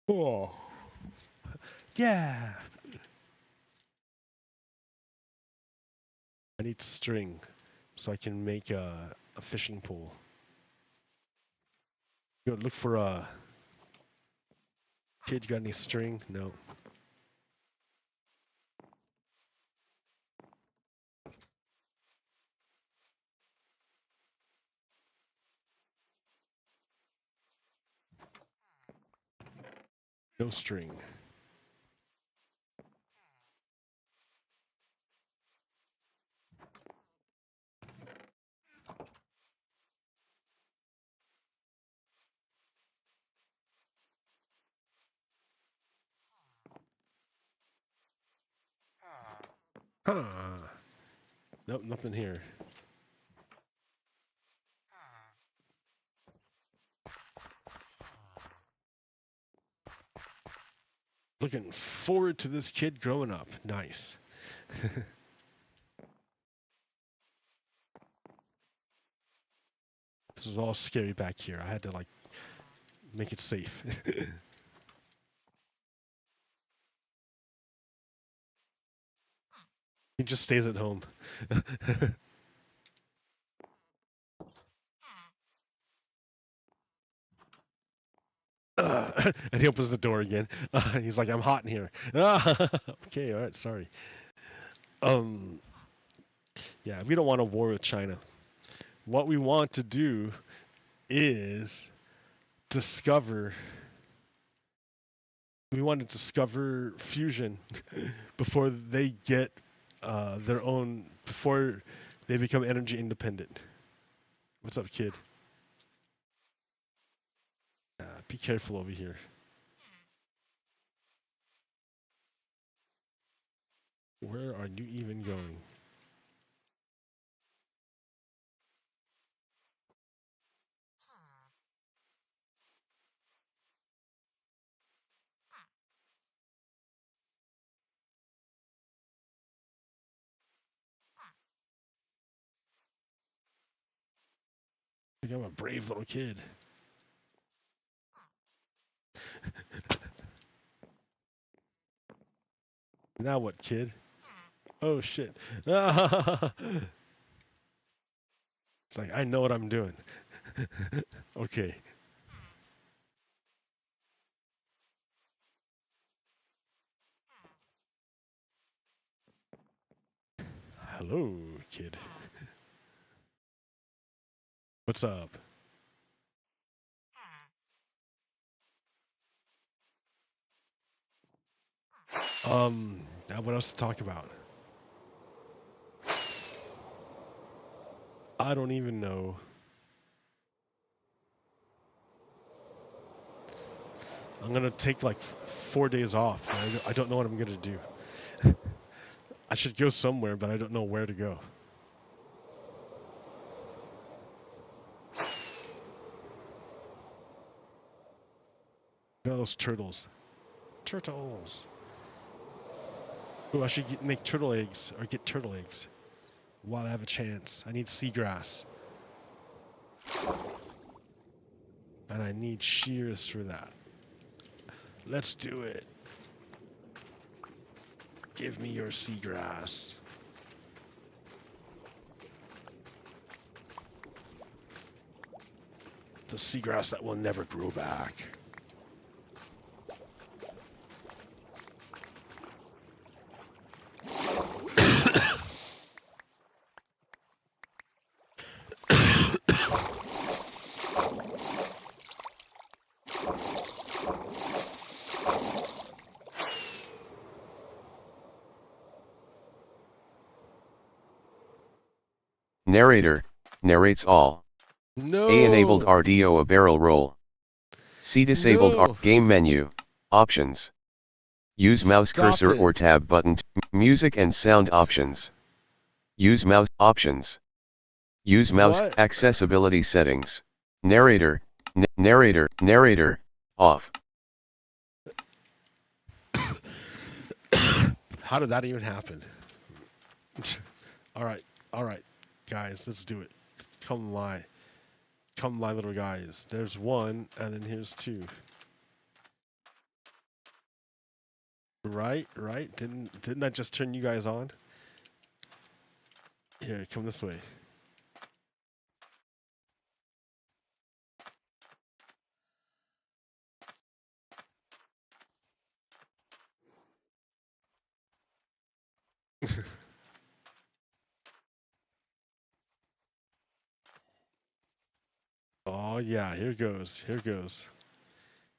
Oh. Yeah. I need string so I can make a fishing pole. Go look for a kid. You got any string? No. No string. Huh. Nope, nothing here. Looking forward to this kid growing up. Nice. This was all scary back here. I had to like make it safe. He just stays at home. And he opens the door again. He's like, I'm hot in here. Okay, all right, sorry. Yeah, we don't want a war with China. What we want to do is discover. We want to discover fusion before they get their own. Before they become energy independent. What's up, kid? Be careful over here. Where are you even going? I think I'm a brave little kid. Now what, kid? Oh shit. It's like, I know what I'm doing. Okay. Hello, kid. What's up? Now what else to talk about? I don't even know. I'm gonna take like 4 days off. I don't know what I'm gonna do. I should go somewhere, but I don't know where to go. Look at those turtles. Turtles! Oh, I should make turtle eggs, or get turtle eggs. While I have a chance. I need seagrass. And I need shears for that. Let's do it. Give me your seagrass. The seagrass that will never grow back. Narrator, narrates all. No! A enabled RDO a barrel roll. C disabled No! game menu, options. Use mouse Stop cursor it. or tab button, music and sound options. Use mouse options. Use mouse What? accessibility settings. Narrator, narrator, off. How did that even happen? Alright, guys, let's do it. Come my little guys. There's one, and then here's two. Right? Didn't I just turn you guys on? Here, come this way. Oh yeah, here goes.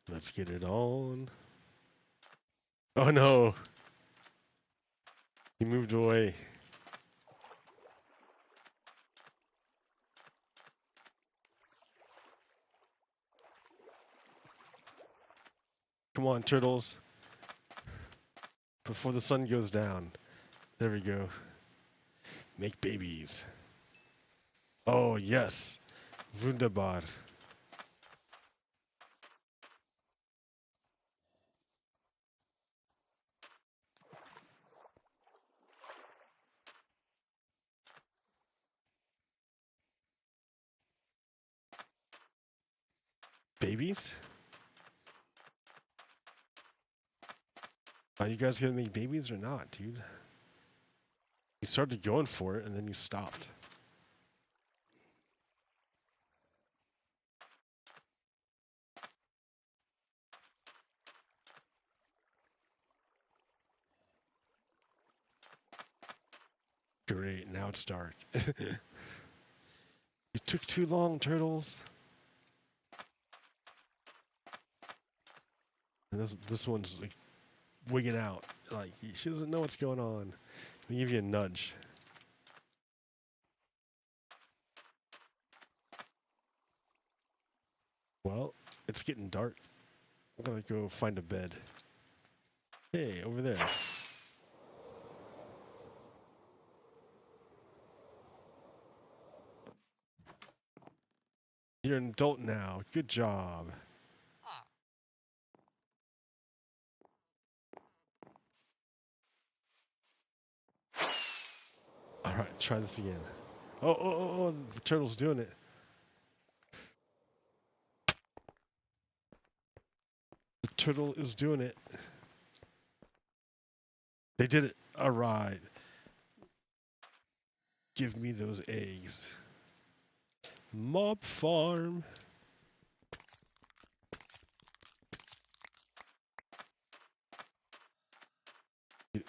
Let's get it on. Oh no! He moved away. Come on, turtles. Before the sun goes down. There we go. Make babies. Oh yes. Wunderbar. Babies? Are you guys gonna make babies or not, dude? You started going for it and then you stopped. Great, now it's dark. You took too long, turtles. And this one's like wigging out. Like she doesn't know what's going on. Let me give you a nudge. Well, it's getting dark. I'm gonna go find a bed. Hey, over there. You're an adult now. Good job. Alright, try this again. Oh, the turtle's doing it. The turtle is doing it. They did it. Alright. Give me those eggs. Mob farm.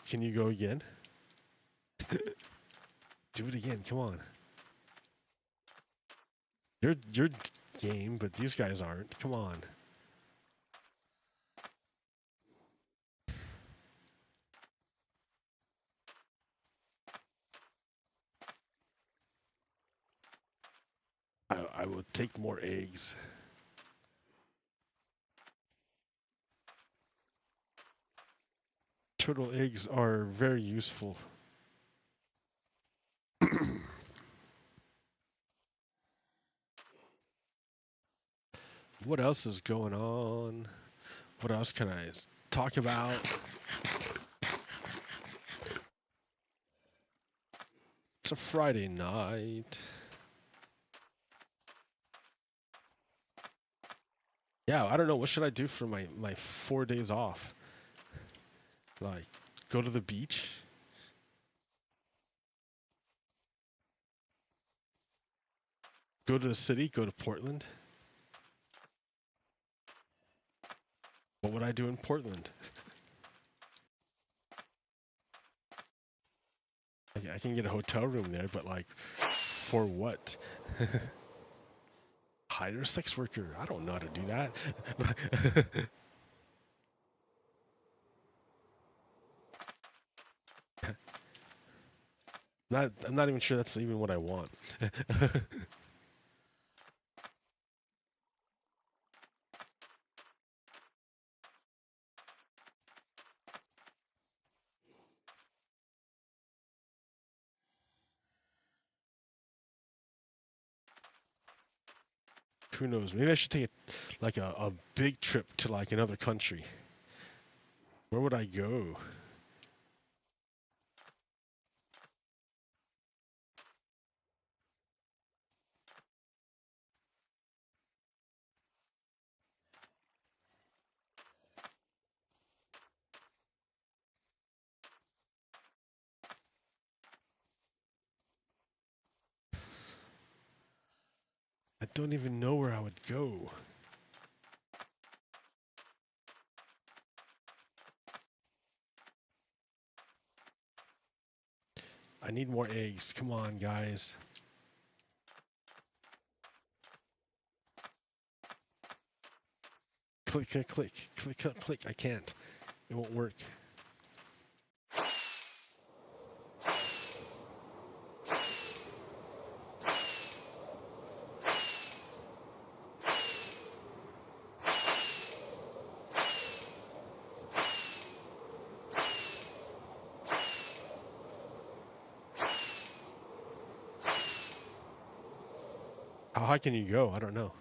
Can you go again? Do it again, come on. You're game, but these guys aren't. Come on. take more eggs. Turtle eggs are very useful. What else is going on? What else can I talk about? It's a Friday night. Yeah, I don't know. What should I do for my 4 days off? Like, go to the beach? Go to the city? Go to Portland? What would I do in Portland? I can get a hotel room there, but like, for what? Hire a sex worker. I don't know how to do that. I'm not even sure that's even what I want. Who knows? Maybe I should take a big trip to like another country. Where would I go? I don't even know where I would go. I need more eggs. Come on, guys. Click, click, click, click, click, click. I can't. It won't work. How high can you go? I don't know.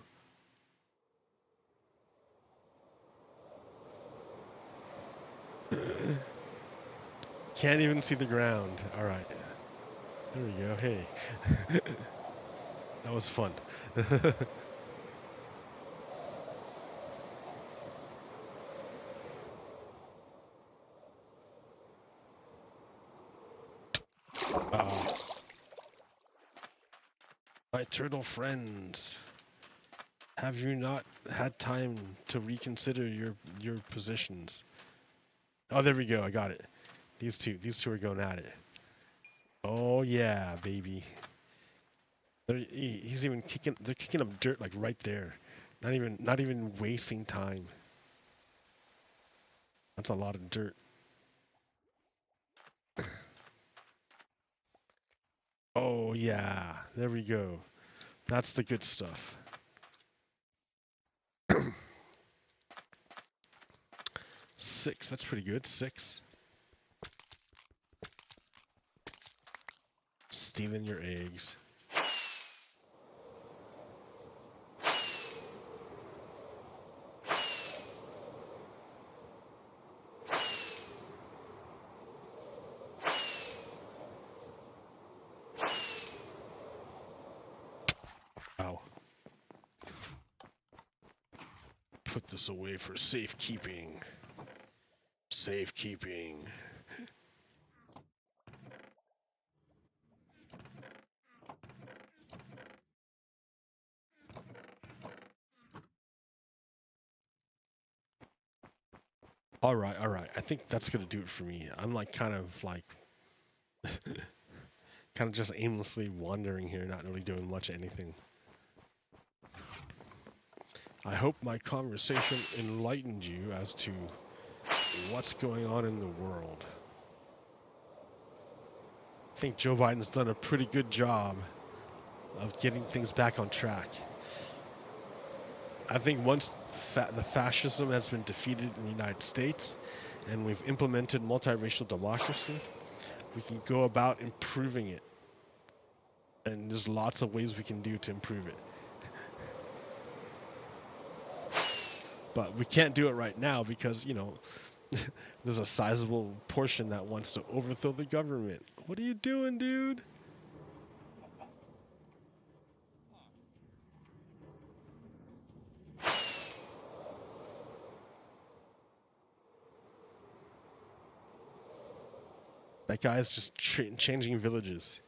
Can't even see the ground. All right. There we go. Hey. That was fun. My turtle friends, have you not had time to reconsider your positions? Oh, there we go. I got it. These two are going at it. Oh yeah, baby. He's even kicking. They're kicking up dirt like right there. Not even wasting time. That's a lot of dirt. Oh yeah, there we go. That's the good stuff. 6. That's pretty good. 6. Stealing your eggs. Wow. Put this away for safekeeping. Safekeeping. All right, all right. I think that's gonna do it for me. I'm like kind of just aimlessly wandering here, not really doing much of anything. I hope my conversation enlightened you as to what's going on in the world. I think Joe Biden's done a pretty good job of getting things back on track. I think once the fascism has been defeated in the United States and we've implemented multiracial democracy, we can go about improving it. And there's lots of ways we can do to improve it. But we can't do it right now because, you know, there's a sizable portion that wants to overthrow the government. What are you doing, dude? That guy's just changing villages.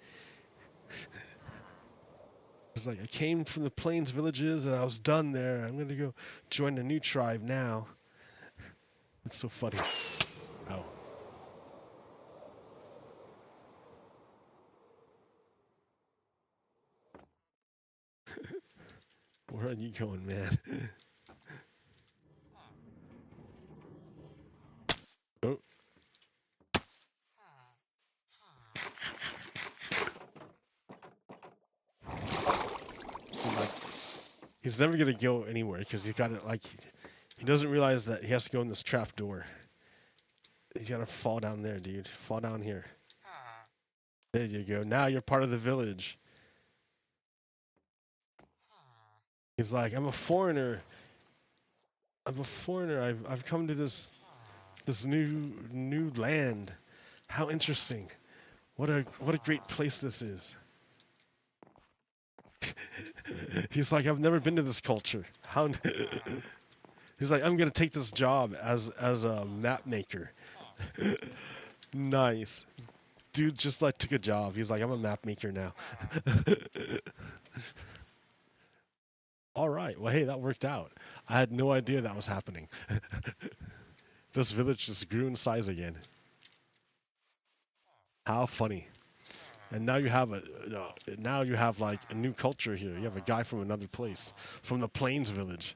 It's like, I came from the plains villages and I was done there. I'm gonna go join a new tribe now. It's so funny. Ow. Where are you going, man? Oh. So like, he's never gonna go anywhere because he got it. Like, he doesn't realize that he has to go in this trap door. He's gotta fall down there, dude. Fall down here. There you go. Now you're part of the village. He's like, I'm a foreigner. I'm a foreigner. I've come to this new land. How interesting. What a great place this is. He's like, I've never been to this culture. How He's like, I'm gonna take this job as a map maker. Nice. Dude just like took a job. He's like, I'm a map maker now. Alright, well hey, that worked out. I had no idea that was happening. This village just grew in size again. How funny. And now you have like a new culture here. You have a guy from another place, from the Plains village.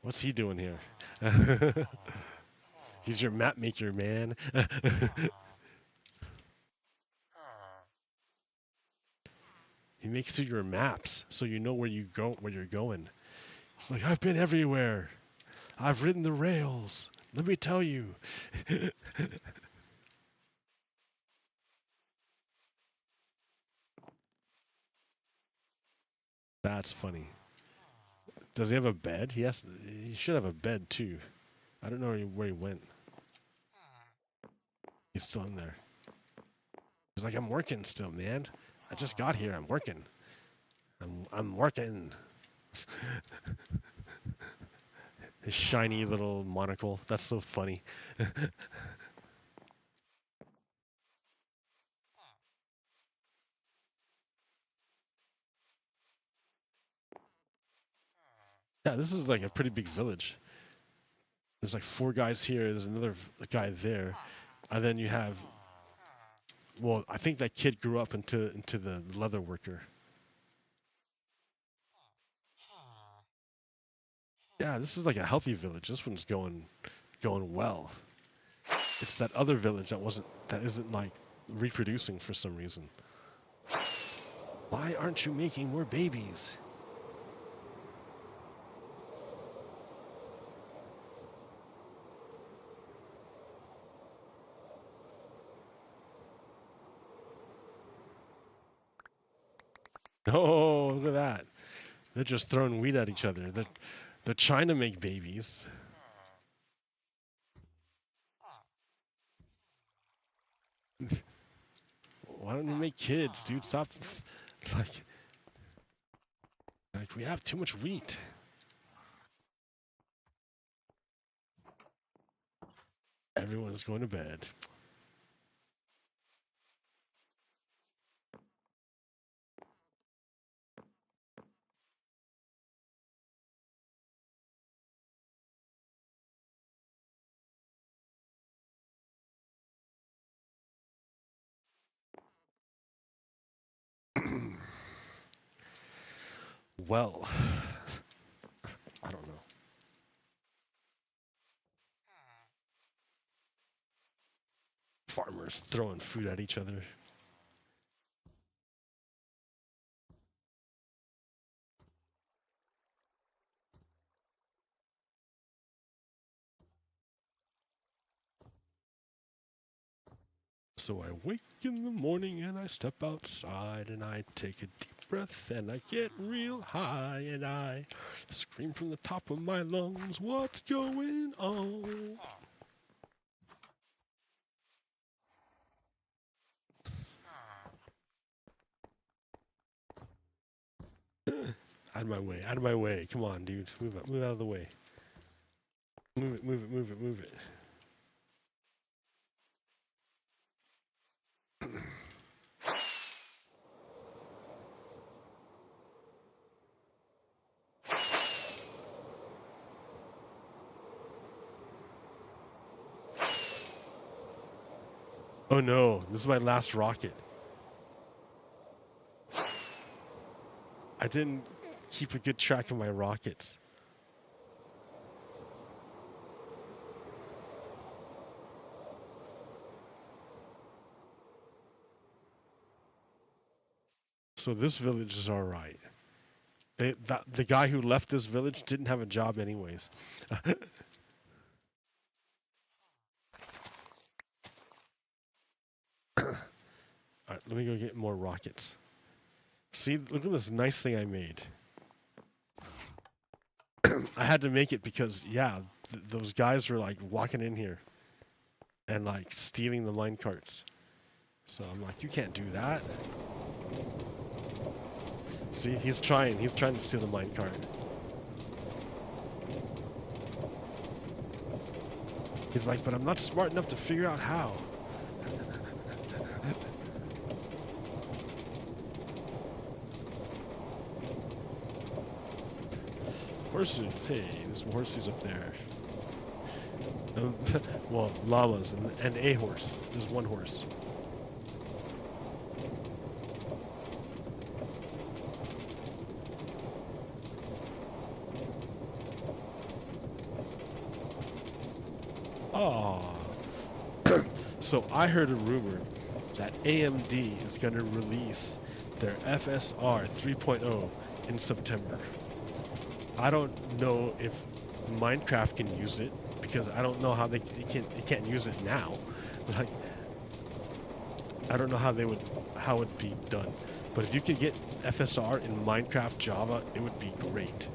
What's he doing here? He's your map maker, man. He makes you your maps so you know where you're going. It's like, I've been everywhere. I've ridden the rails. Let me tell you. That's funny. Does he have a bed? He should have a bed too. I don't know where he went. He's still in there. He's like, I'm working still, man. I just got here. I'm working. I'm working. His shiny little monocle. That's so funny. Yeah, this is like a pretty big village. There's like 4 guys here. There's another guy there, and then you have. Well, I think that kid grew up into the leather worker. Yeah, this is like a healthy village. This one's going well. It's that other village that isn't like reproducing for some reason. Why aren't you making more babies? Oh, look at that. They're just throwing weed at each other. They're trying to make babies. Why don't you make kids, dude? Stop. Like we have too much wheat. Everyone's going to bed. Well, I don't know. Farmers throwing food at each other. So I wake in the morning and I step outside and I take a deep breath and I get real high and I scream from the top of my lungs, what's going on? Out of my way, out of my way. Come on, dude. Move out of the way. Move it, move it, move it, move it. Oh no, this is my last rocket. I didn't keep a good track of my rockets. So this village is alright. The guy who left this village didn't have a job anyways. Alright, let me go get more rockets. See, look at this nice thing I made. I had to make it because, yeah, those guys were like walking in here and like stealing the mine carts. So I'm like, you can't do that. See, he's trying to steal the mine cart. He's like, but I'm not smart enough to figure out how. Horses, hey, there's some horses up there. Well, llamas and a horse. There's one horse. Oh. So I heard a rumor that AMD is going to release their FSR 3.0 in September. I don't know if Minecraft can use it because I don't know how it can't use it now. Like, I don't know how it'd be done. But if you could get FSR in Minecraft Java, it would be great.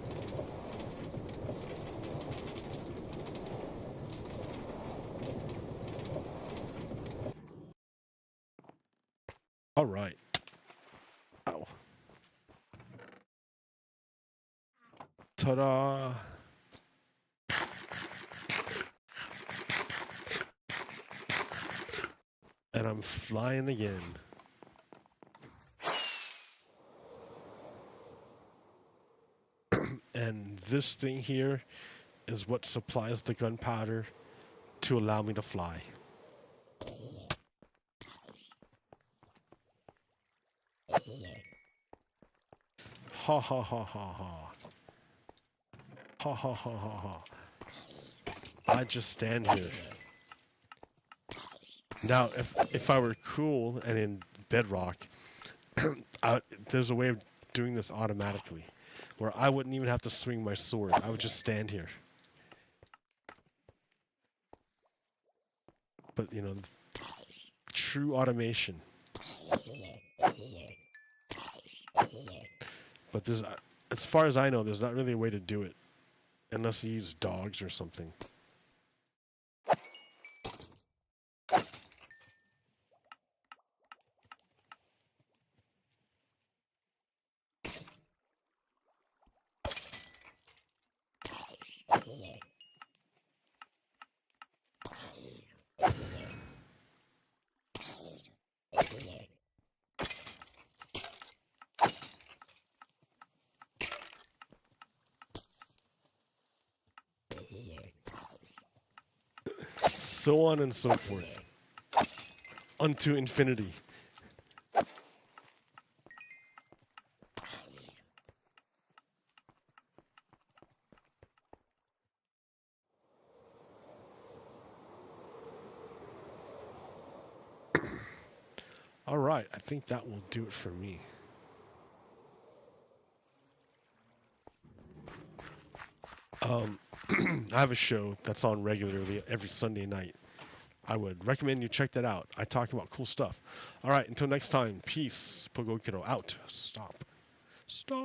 All right. Ow. Ta-da! And I'm flying again. And this thing here is what supplies the gunpowder to allow me to fly. Ha ha ha ha ha. Ha ha ha ha ha. I just stand here. Now, if I were cool and in Bedrock, there's a way of doing this automatically, where I wouldn't even have to swing my sword. I would just stand here. But, you know, true automation. But there's, as far as I know, there's not really a way to do it, unless you use dogs or something. So on and so forth. Unto infinity. Alright, I think that will do it for me. I have a show that's on regularly every Sunday night. I would recommend you check that out. I talk about cool stuff. All right, until next time, peace. Pogokiro out. Stop.